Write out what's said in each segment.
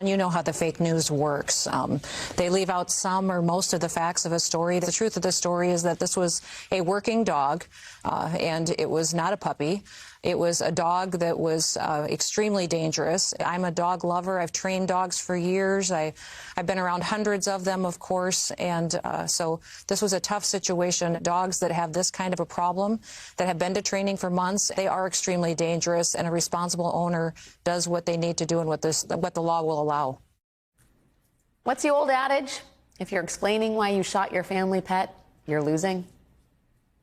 You know how the fake news works. They leave out some or most of the facts of a story. The truth of the story is that this was a working dog, and it was not a puppy. It was a dog that was extremely dangerous. I'm a dog lover. I've trained dogs for years. I've been around hundreds of them, of course, and so this was a tough situation. Dogs that have this kind of a problem, that have been to training for months, they are extremely dangerous, and a responsible owner does what they need to do and what the law will allow. What's the old adage? If you're explaining why you shot your family pet, you're losing.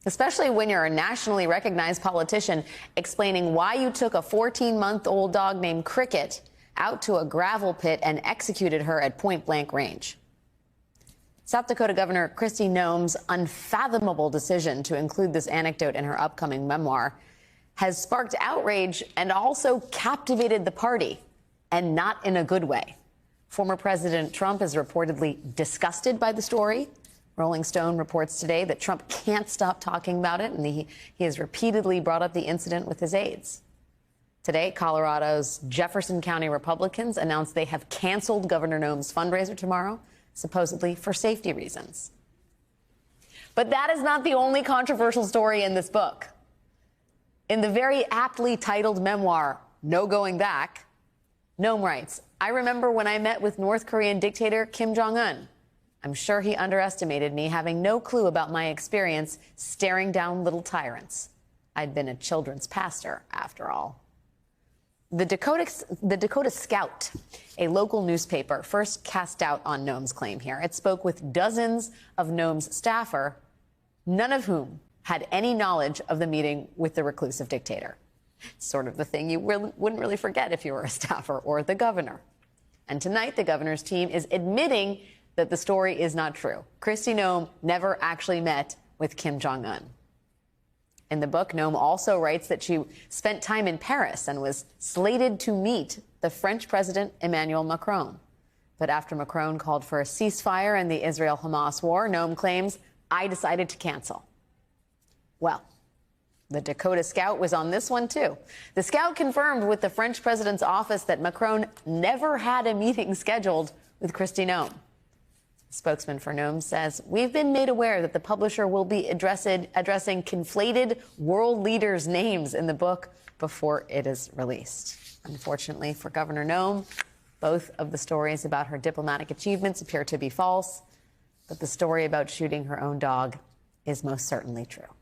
Especially when you're a nationally recognized politician explaining why you took a 14-month-old dog named Cricket out to a gravel pit and executed her at point-blank range. South Dakota Governor Kristi Noem's unfathomable decision to include this anecdote in her upcoming memoir has sparked outrage and also captivated the party, and not in a good way. Former President Trump is reportedly disgusted by the story. Rolling Stone reports today that Trump can't stop talking about it, and he has repeatedly brought up the incident with his aides. Today, Colorado's Jefferson County Republicans announced they have canceled Governor Noem's fundraiser tomorrow, supposedly for safety reasons. But that is not the only controversial story in this book. In the very aptly titled memoir, No Going Back, Noem writes, "I remember when I met with North Korean dictator Kim Jong-un. I'm sure he underestimated me, having no clue about my experience staring down little tyrants. I'd been a children's pastor, after all." The Dakota Scout, a local newspaper, first cast doubt on Noem's claim here. It spoke with dozens of Noem's staffer, none of whom had any knowledge of the meeting with the reclusive dictator. Sort of the thing you wouldn't really forget if you were a staffer or the governor. And tonight, the governor's team is admitting that the story is not true. Kristi Noem never actually met with Kim Jong-un. In the book, Noem also writes that she spent time in Paris and was slated to meet the French President Emmanuel Macron. But after Macron called for a ceasefire in the Israel-Hamas war, Noem claims, "I decided to cancel." Well, the Dakota Scout was on this one, too. The Scout confirmed with the French president's office that Macron never had a meeting scheduled with Kristi Noem. Spokesman for Noem says, "We've been made aware that the publisher will be addressing conflated world leaders' names in the book before it is released." Unfortunately for Governor Noem, both of the stories about her diplomatic achievements appear to be false, but the story about shooting her own dog is most certainly true.